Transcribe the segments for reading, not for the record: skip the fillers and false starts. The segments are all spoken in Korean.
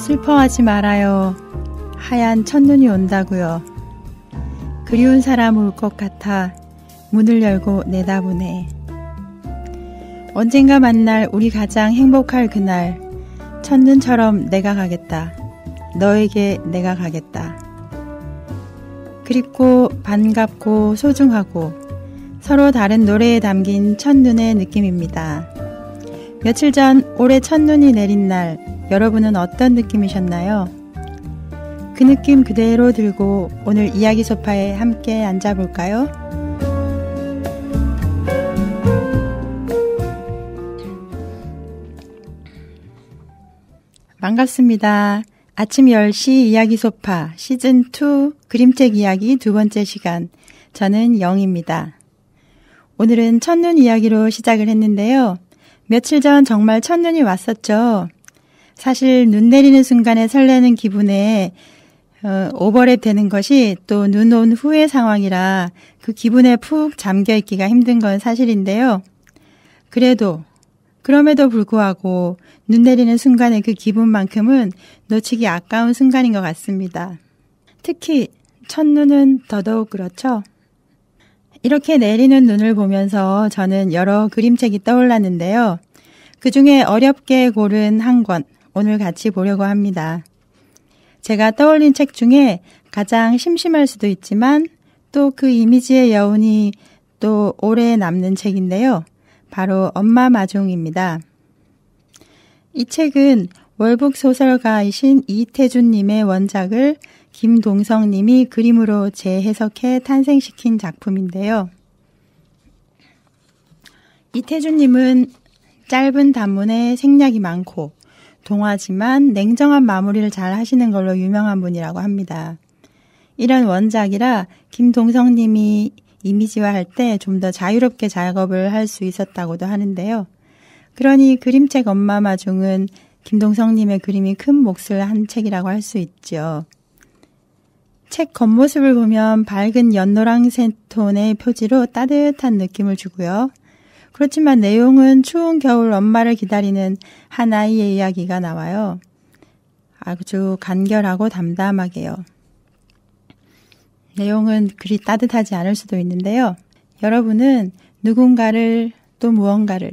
슬퍼하지 말아요. 하얀 첫눈이 온다고요. 그리운 사람 올 것 같아 문을 열고 내다보네. 언젠가 만날 우리 가장 행복할 그날, 첫눈처럼 내가 가겠다. 너에게 내가 가겠다. 그립고 반갑고 소중하고 서로 다른 노래에 담긴 첫눈의 느낌입니다. 며칠 전 올해 첫눈이 내린 날, 여러분은 어떤 느낌이셨나요? 그 느낌 그대로 들고 오늘 이야기 소파에 함께 앉아볼까요? 반갑습니다. 아침 10시 이야기 소파 시즌2 그림책 이야기 두 번째 시간, 저는 영입니다. 오늘은 첫눈 이야기로 시작을 했는데요. 며칠 전 정말 첫눈이 왔었죠. 사실 눈 내리는 순간에 설레는 기분에 오버랩 되는 것이 또 눈 온 후의 상황이라 그 기분에 푹 잠겨있기가 힘든 건 사실인데요. 그럼에도 불구하고 눈 내리는 순간의 그 기분만큼은 놓치기 아까운 순간인 것 같습니다. 특히 첫눈은 더더욱 그렇죠. 이렇게 내리는 눈을 보면서 저는 여러 그림책이 떠올랐는데요. 그 중에 어렵게 고른 한 권, 오늘 같이 보려고 합니다. 제가 떠올린 책 중에 가장 심심할 수도 있지만 또 그 이미지의 여운이 또 오래 남는 책인데요. 바로 엄마 마종입니다. 이 책은 월북 소설가이신 이태준 님의 원작을 김동성 님이 그림으로 재해석해 탄생시킨 작품인데요. 이태준 님은 짧은 단문에 생략이 많고 동화지만 냉정한 마무리를 잘 하시는 걸로 유명한 분이라고 합니다. 이런 원작이라 김동성 님이 이미지화할 때 좀 더 자유롭게 작업을 할 수 있었다고도 하는데요. 그러니 그림책 엄마 마중은 김동성 님의 그림이 큰 몫을 한 책이라고 할 수 있죠. 책 겉모습을 보면 밝은 연노랑색 톤의 표지로 따뜻한 느낌을 주고요. 그렇지만 내용은 추운 겨울 엄마를 기다리는 한 아이의 이야기가 나와요. 아주 간결하고 담담하게요. 내용은 그리 따뜻하지 않을 수도 있는데요. 여러분은 누군가를 또 무언가를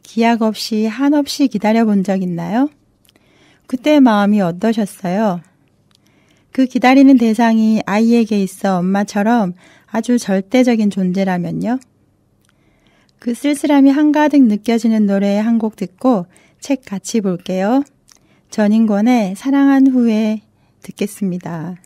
기약 없이 한없이 기다려본 적 있나요? 그때 마음이 어떠셨어요? 그 기다리는 대상이 아이에게 있어 엄마처럼 아주 절대적인 존재라면요? 그 쓸쓸함이 한가득 느껴지는 노래 한 곡 듣고 책 같이 볼게요. 전인권의 사랑한 후에 듣겠습니다.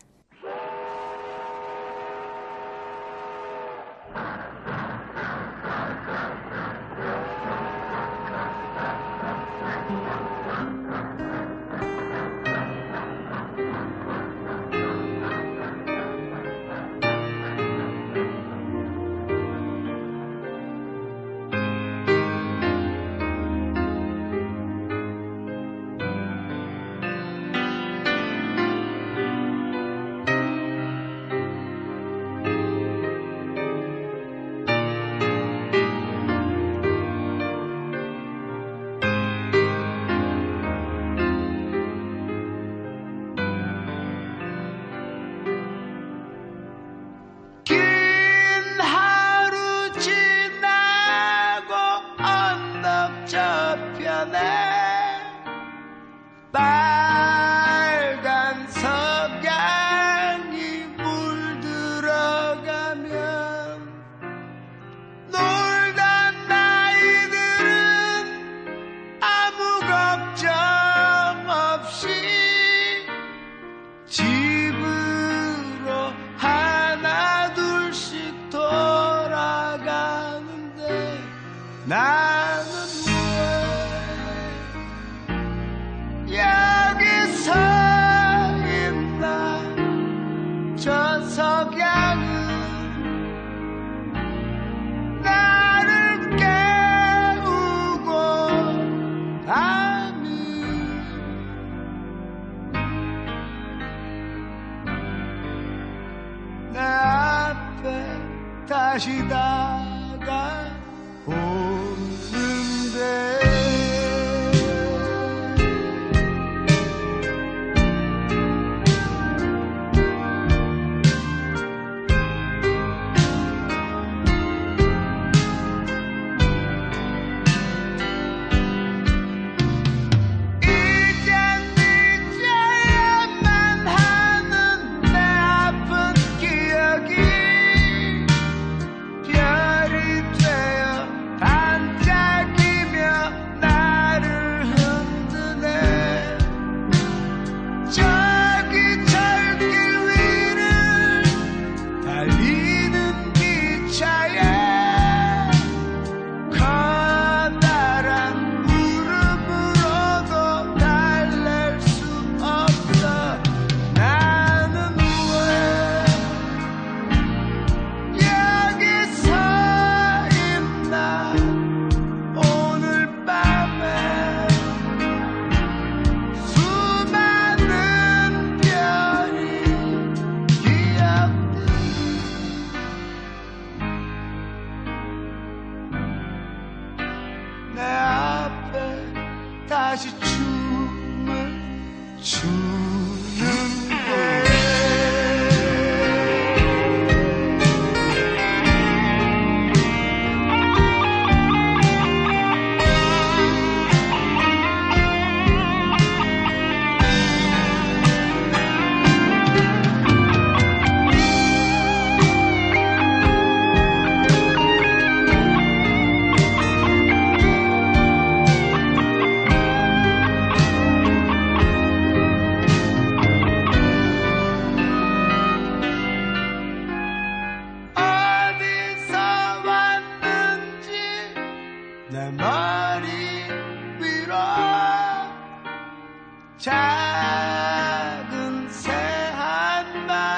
다시 다가오는데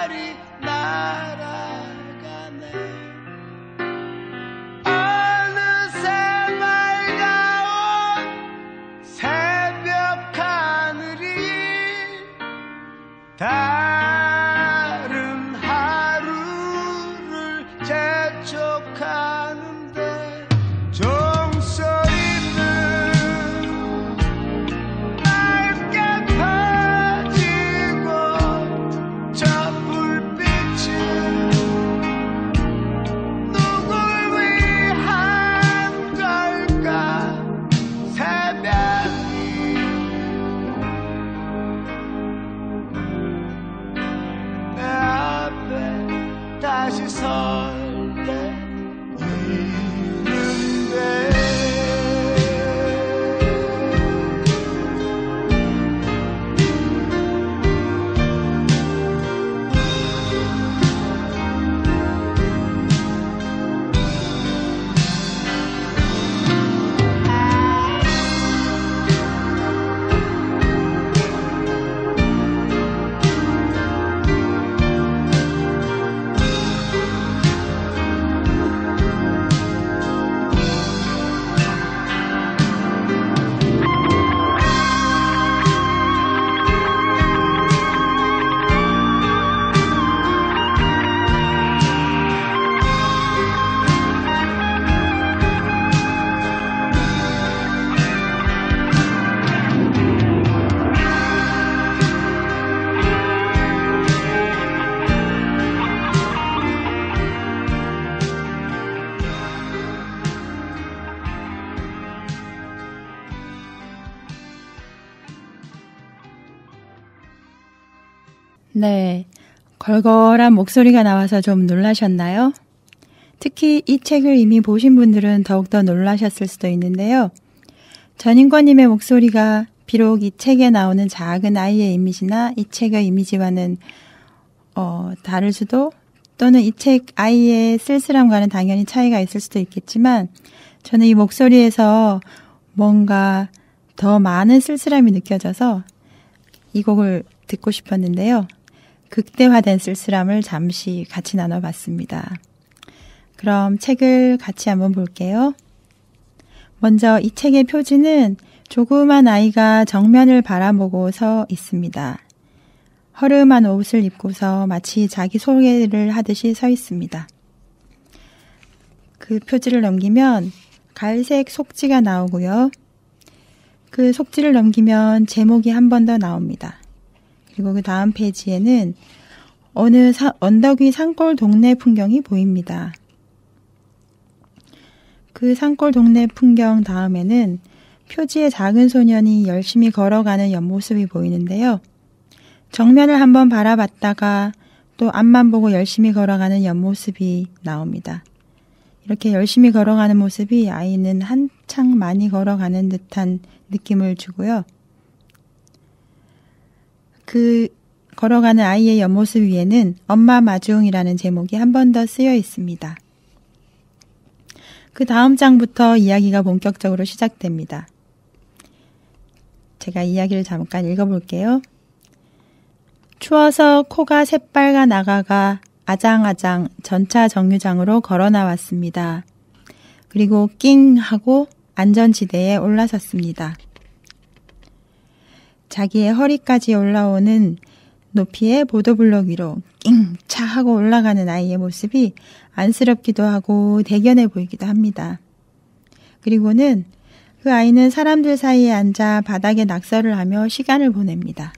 햇살이 날아가네. 어느새 맑아온 새벽 하늘이 다른 하루를 재촉하는데 종소리는 맑게 퍼지고 저 불빛은 누굴 위한 걸까. 새벽이 내 앞에 다시 설레이는데. 네, 걸걸한 목소리가 나와서 좀 놀라셨나요? 특히 이 책을 이미 보신 분들은 더욱더 놀라셨을 수도 있는데요. 전인권님의 목소리가 비록 이 책에 나오는 작은 아이의 이미지나 이 책의 이미지와는 다를 수도, 또는 이 책 아이의 쓸쓸함과는 당연히 차이가 있을 수도 있겠지만, 저는 이 목소리에서 뭔가 더 많은 쓸쓸함이 느껴져서 이 곡을 듣고 싶었는데요. 극대화된 쓸쓸함을 잠시 같이 나눠봤습니다. 그럼 책을 같이 한번 볼게요. 먼저 이 책의 표지는 조그만 아이가 정면을 바라보고 서 있습니다. 허름한 옷을 입고서 마치 자기 소개를 하듯이 서 있습니다. 그 표지를 넘기면 갈색 속지가 나오고요. 그 속지를 넘기면 제목이 한 번 더 나옵니다. 그리고 그 다음 페이지에는 어느 언덕 위 산골 동네 풍경이 보입니다. 그 산골 동네 풍경 다음에는 표지의 작은 소년이 열심히 걸어가는 옆모습이 보이는데요. 정면을 한번 바라봤다가 또 앞만 보고 열심히 걸어가는 옆모습이 나옵니다. 이렇게 열심히 걸어가는 모습이 아이는 한창 많이 걸어가는 듯한 느낌을 주고요. 그 걸어가는 아이의 옆모습 위에는 엄마 마중이라는 제목이 한 번 더 쓰여 있습니다. 그 다음 장부터 이야기가 본격적으로 시작됩니다. 제가 이야기를 잠깐 읽어볼게요. 추워서 코가 새빨가 나가가 아장아장 전차 정류장으로 걸어 나왔습니다. 그리고 낑 하고 안전지대에 올라섰습니다. 자기의 허리까지 올라오는 높이의 보도블록 위로 낑차 하고 올라가는 아이의 모습이 안쓰럽기도 하고 대견해 보이기도 합니다. 그리고는 그 아이는 사람들 사이에 앉아 바닥에 낙서를 하며 시간을 보냅니다.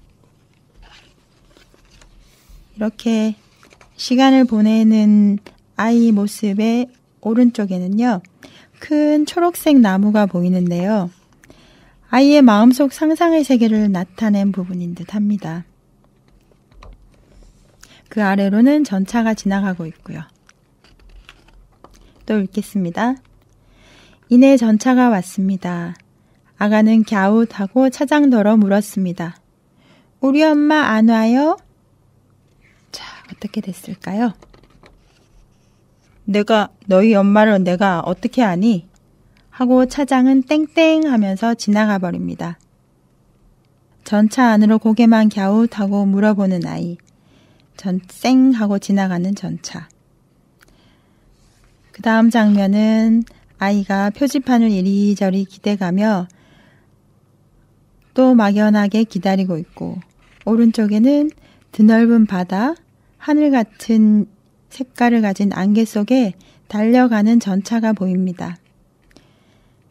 이렇게 시간을 보내는 아이 모습의 오른쪽에는요, 큰 초록색 나무가 보이는데요. 아이의 마음속 상상의 세계를 나타낸 부분인 듯 합니다. 그 아래로는 전차가 지나가고 있고요. 또 읽겠습니다. 이내 전차가 왔습니다. 아가는 갸웃하고 차장더러 물었습니다. 우리 엄마 안 와요? 자, 어떻게 됐을까요? 너희 엄마를 내가 어떻게 아니? 하고 차장은 땡땡 하면서 지나가 버립니다. 전차 안으로 고개만 갸웃하고 물어보는 아이. 쌩 하고 지나가는 전차. 그 다음 장면은 아이가 표지판을 이리저리 기대가며 또 막연하게 기다리고 있고, 오른쪽에는 드넓은 바다, 하늘 같은 색깔을 가진 안개 속에 달려가는 전차가 보입니다.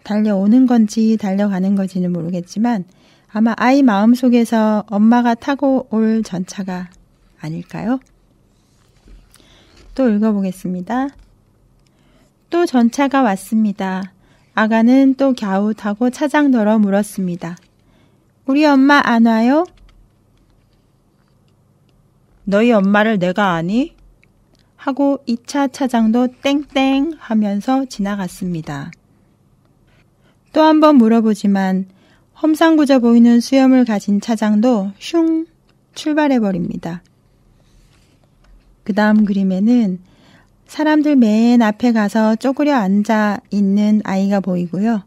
달려오는 건지 달려가는 건지는 모르겠지만 아마 아이 마음속에서 엄마가 타고 올 전차가 아닐까요? 또 읽어보겠습니다. 또 전차가 왔습니다. 아가는 또 갸웃하고 차장더러 물었습니다. 우리 엄마 안 와요? 너희 엄마를 내가 아니? 하고 2차 차장도 땡땡 하면서 지나갔습니다. 또 한 번 물어보지만 험상궂어 보이는 수염을 가진 차장도 슝 출발해버립니다. 그 다음 그림에는 사람들 맨 앞에 가서 쪼그려 앉아 있는 아이가 보이고요.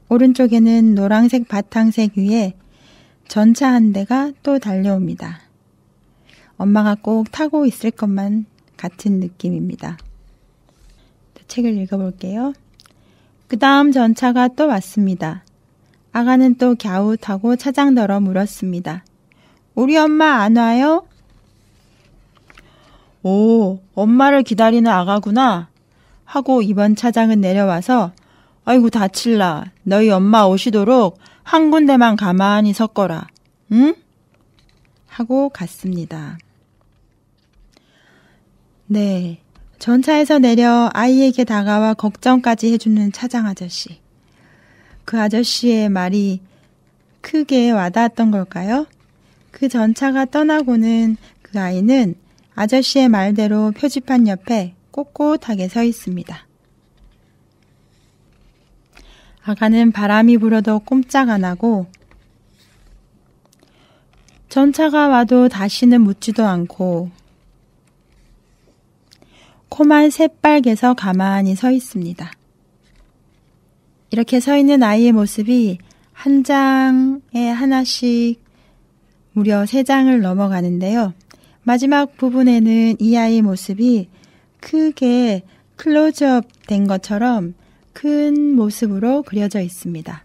오른쪽에는 노란색 바탕색 위에 전차 한 대가 또 달려옵니다. 엄마가 꼭 타고 있을 것만 같은 느낌입니다. 책을 읽어볼게요. 그 다음 전차가 또 왔습니다. 아가는 또 갸웃하고 차장더러 물었습니다. 우리 엄마 안 와요? 오, 엄마를 기다리는 아가구나 하고 이번 차장은 내려와서 아이고 다칠라. 너희 엄마 오시도록 한 군데만 가만히 섰거라. 응? 하고 갔습니다. 네, 전차에서 내려 아이에게 다가와 걱정까지 해주는 차장 아저씨. 그 아저씨의 말이 크게 와닿았던 걸까요? 그 전차가 떠나고는 그 아이는 아저씨의 말대로 표지판 옆에 꼿꼿하게 서 있습니다. 아가는 바람이 불어도 꼼짝 안 하고 전차가 와도 다시는 묻지도 않고 코만 새빨개서 가만히 서 있습니다. 이렇게 서 있는 아이의 모습이 한 장에 하나씩 무려 3장을 넘어가는데요. 마지막 부분에는 이 아이의 모습이 크게 클로즈업 된 것처럼 큰 모습으로 그려져 있습니다.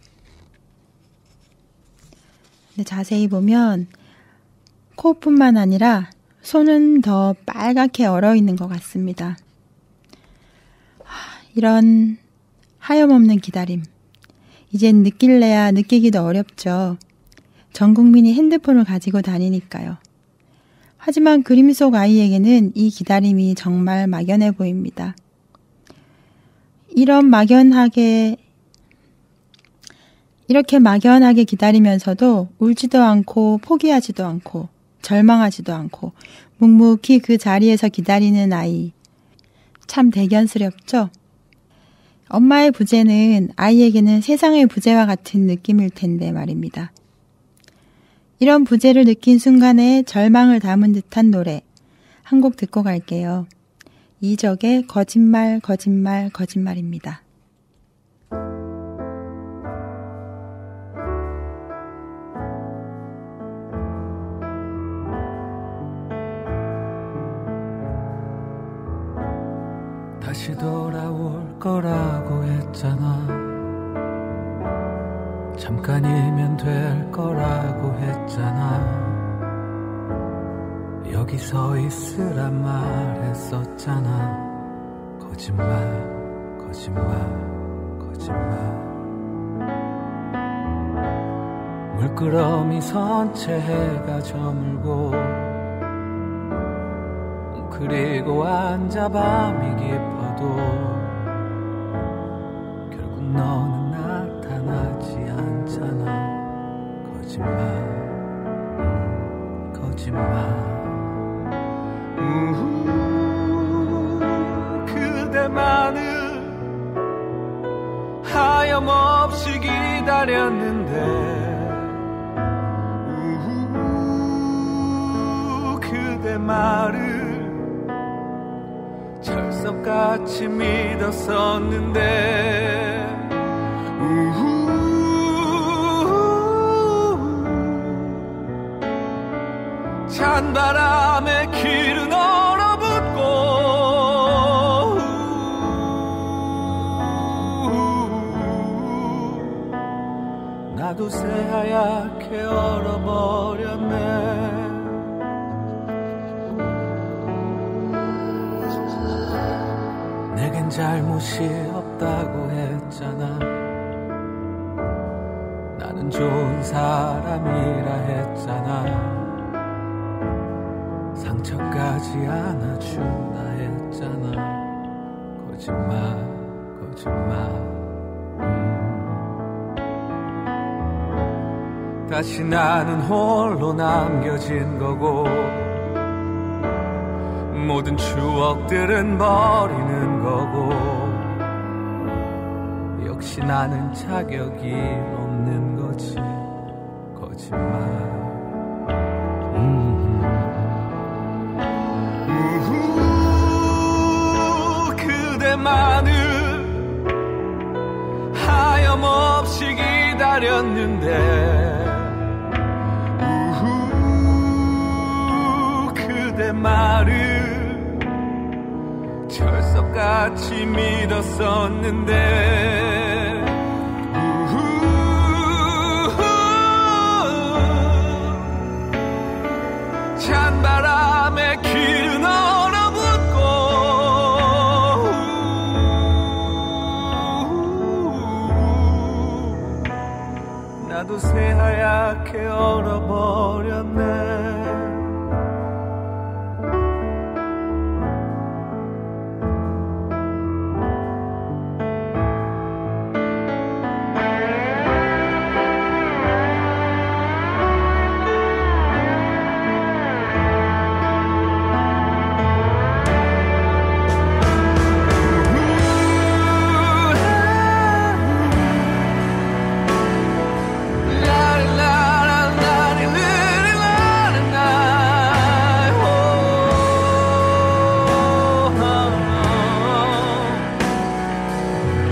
근데 자세히 보면 코뿐만 아니라 손은 더 빨갛게 얼어 있는 것 같습니다. 이런 하염없는 기다림. 이젠 느낄래야 느끼기도 어렵죠. 전 국민이 핸드폰을 가지고 다니니까요. 하지만 그림 속 아이에게는 이 기다림이 정말 막연해 보입니다. 이렇게 막연하게 기다리면서도 울지도 않고 포기하지도 않고 절망하지도 않고 묵묵히 그 자리에서 기다리는 아이. 참 대견스럽죠? 엄마의 부재는 아이에게는 세상의 부재와 같은 느낌일 텐데 말입니다. 이런 부재를 느낀 순간에 절망을 담은 듯한 노래 한 곡 듣고 갈게요. 이적의 거짓말 거짓말 거짓말입니다. 다시 돌아올 거라고 했잖아. 잠깐이면 될 거라고 했잖아. 여기 서 있으란 말했었잖아. 거짓말 거짓말 거짓말. 물끄러미 선채 해가 저물고 그리고 앉아 밤이 깊어도 결국 너는 나타나지 않잖아. 거짓말 거짓말. 그대만을 하염없이 기다렸는데 그대 말을 철석같이 믿었었는데 찬바람에 길을 하얗게 얼어버렸네. 내겐 잘못이 없다고 했잖아. 나는 좋은 사람이라 했잖아. 상처까지 안아준다 했잖아. 거짓말 다시 나는 홀로 남겨진 거고 모든 추억들은 버리는 거고 역시 나는 자격이 없는 거지. 거짓말. 그대만을 하염없이 기다렸는데 그대 말을 철석같이 믿었었는데 찬바람에 길은 얼어붙고 나도 새하얗게 얼어버렸네.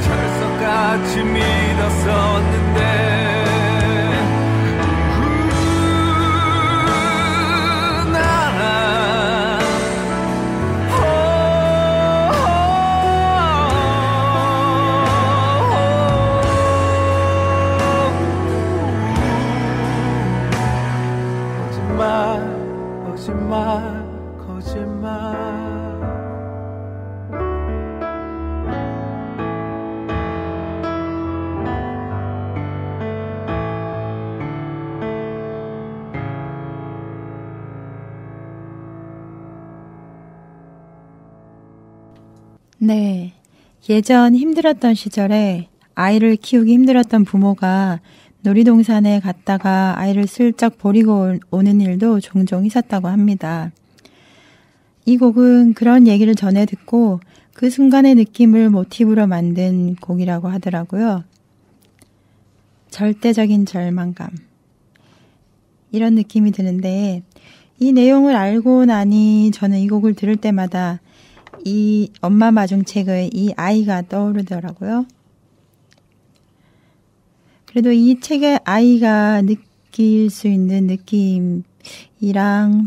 철석같이 믿었었는데 거짓말. 네. 예전 힘들었던 시절에 아이를 키우기 힘들었던 부모가 놀이동산에 갔다가 아이를 슬쩍 버리고 오는 일도 종종 있었다고 합니다. 이 곡은 그런 얘기를 전해 듣고 그 순간의 느낌을 모티브로 만든 곡이라고 하더라고요. 절대적인 절망감. 이런 느낌이 드는데 이 내용을 알고 나니 저는 이 곡을 들을 때마다 이 엄마 마중책의 이 아이가 떠오르더라고요. 그래도 이 책의 아이가 느낄 수 있는 느낌이랑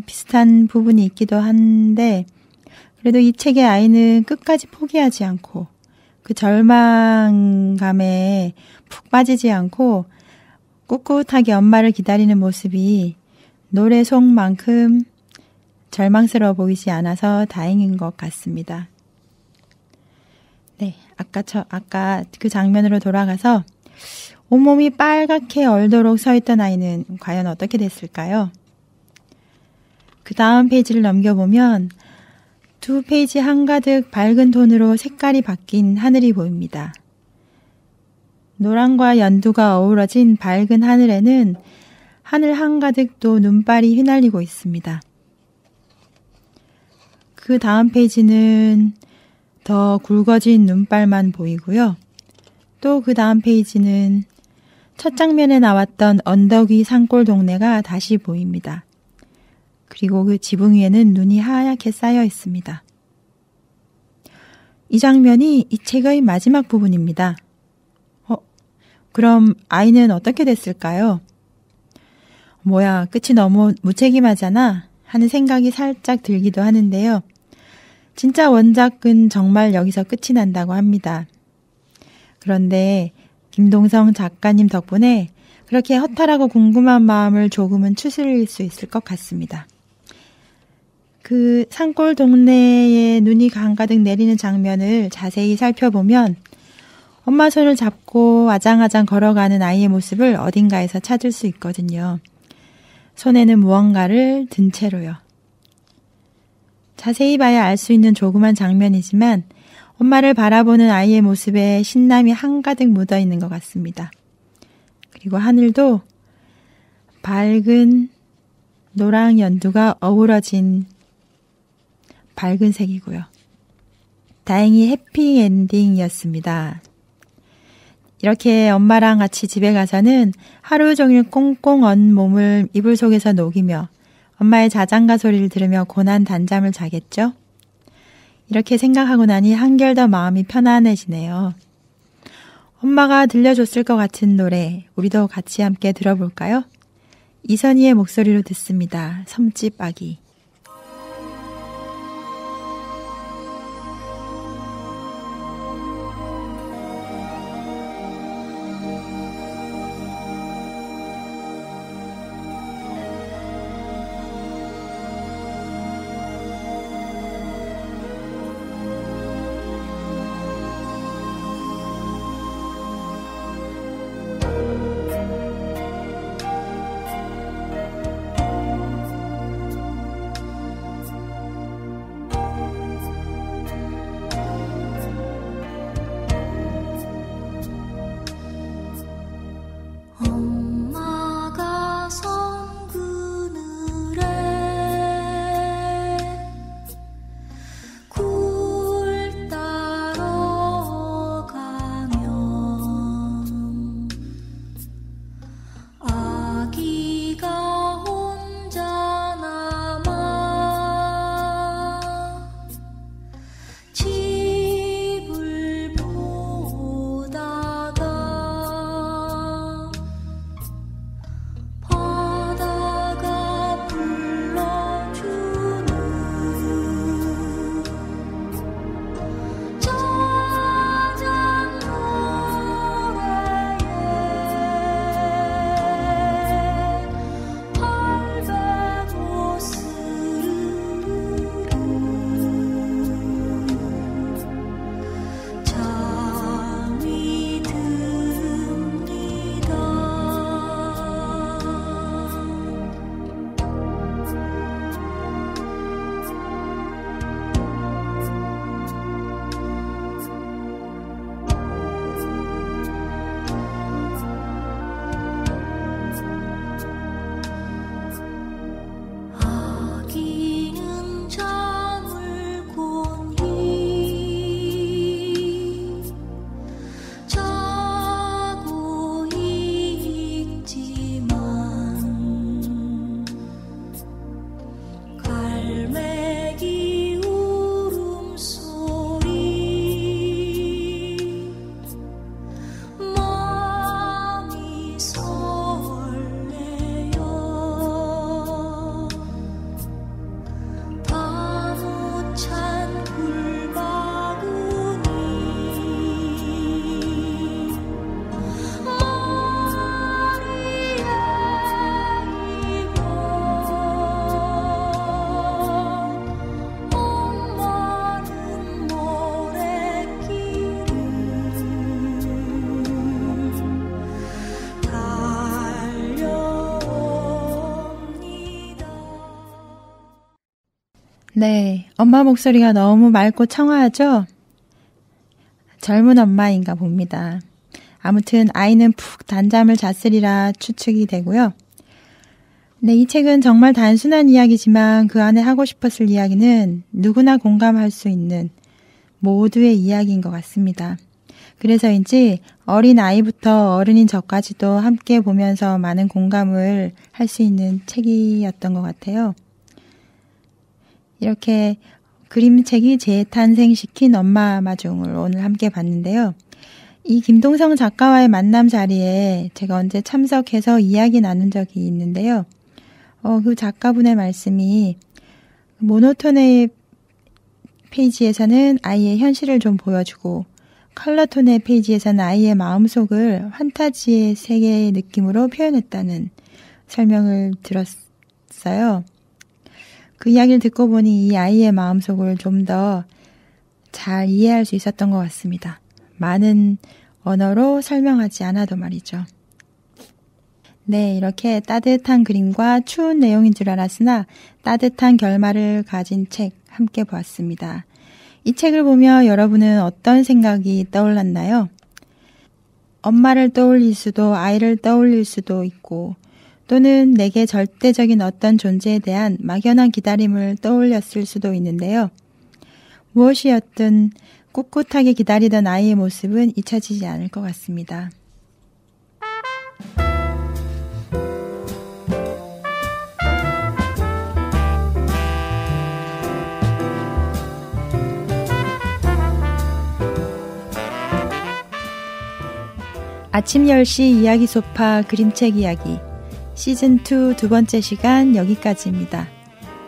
비슷한 부분이 있기도 한데 그래도 이 책의 아이는 끝까지 포기하지 않고 그 절망감에 푹 빠지지 않고 꿋꿋하게 엄마를 기다리는 모습이 노래 속만큼 절망스러워 보이지 않아서 다행인 것 같습니다. 네, 아까 그 장면으로 돌아가서 온몸이 빨갛게 얼도록 서 있던 아이는 과연 어떻게 됐을까요? 그 다음 페이지를 넘겨보면 두 페이지 한가득 밝은 톤으로 색깔이 바뀐 하늘이 보입니다. 노랑과 연두가 어우러진 밝은 하늘에는 하늘 한가득 또 눈발이 휘날리고 있습니다. 그 다음 페이지는 더 굵어진 눈발만 보이고요. 또 그 다음 페이지는 첫 장면에 나왔던 언덕 위 산골 동네가 다시 보입니다. 그리고 그 지붕 위에는 눈이 하얗게 쌓여 있습니다. 이 장면이 이 책의 마지막 부분입니다. 그럼 아이는 어떻게 됐을까요? 뭐야, 끝이 너무 무책임하잖아 하는 생각이 살짝 들기도 하는데요. 진짜 원작은 정말 여기서 끝이 난다고 합니다. 그런데 김동성 작가님 덕분에 그렇게 허탈하고 궁금한 마음을 조금은 추스릴 수 있을 것 같습니다. 그 산골 동네에 눈이 한가득 내리는 장면을 자세히 살펴보면 엄마 손을 잡고 아장아장 걸어가는 아이의 모습을 어딘가에서 찾을 수 있거든요. 손에는 무언가를 든 채로요. 자세히 봐야 알 수 있는 조그만 장면이지만 엄마를 바라보는 아이의 모습에 신남이 한가득 묻어 있는 것 같습니다. 그리고 하늘도 밝은 노랑 연두가 어우러진 밝은 색이고요. 다행히 해피엔딩이었습니다. 이렇게 엄마랑 같이 집에 가서는 하루 종일 꽁꽁 언 몸을 이불 속에서 녹이며 엄마의 자장가 소리를 들으며 고난 단잠을 자겠죠? 이렇게 생각하고 나니 한결 더 마음이 편안해지네요. 엄마가 들려줬을 것 같은 노래, 우리도 같이 함께 들어볼까요? 이선희의 목소리로 듣습니다. 섬집 아기. 네, 엄마 목소리가 너무 맑고 청아하죠? 젊은 엄마인가 봅니다. 아무튼 아이는 푹 단잠을 잤으리라 추측이 되고요. 네, 이 책은 정말 단순한 이야기지만 그 안에 하고 싶었을 이야기는 누구나 공감할 수 있는 모두의 이야기인 것 같습니다. 그래서인지 어린 아이부터 어른인 저까지도 함께 보면서 많은 공감을 할 수 있는 책이었던 것 같아요. 이렇게 그림책이 재탄생시킨 엄마 마중을 오늘 함께 봤는데요. 이 김동성 작가와의 만남 자리에 제가 언제 참석해서 이야기 나눈 적이 있는데요. 그 작가분의 말씀이 모노톤의 페이지에서는 아이의 현실을 좀 보여주고 컬러톤의 페이지에서는 아이의 마음속을 판타지의 세계의 느낌으로 표현했다는 설명을 들었어요. 그 이야기를 듣고 보니 이 아이의 마음속을 좀 더 잘 이해할 수 있었던 것 같습니다. 많은 언어로 설명하지 않아도 말이죠. 네, 이렇게 따뜻한 그림과 추운 내용인 줄 알았으나 따뜻한 결말을 가진 책 함께 보았습니다. 이 책을 보며 여러분은 어떤 생각이 떠올랐나요? 엄마를 떠올릴 수도 아이를 떠올릴 수도 있고 또는 내게 절대적인 어떤 존재에 대한 막연한 기다림을 떠올렸을 수도 있는데요. 무엇이었든 꿋꿋하게 기다리던 아이의 모습은 잊혀지지 않을 것 같습니다. 아침 10시 이야기 소파 그림책 이야기 시즌2 두 번째 시간 여기까지입니다.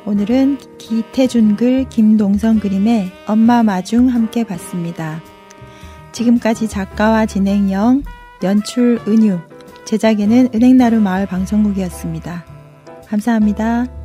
오늘은 기태준 글 김동성 그림의 엄마 마중 함께 봤습니다. 지금까지 작가와 진행형, 연출 은유, 제작에는 은행나루 마을 방송국이었습니다. 감사합니다.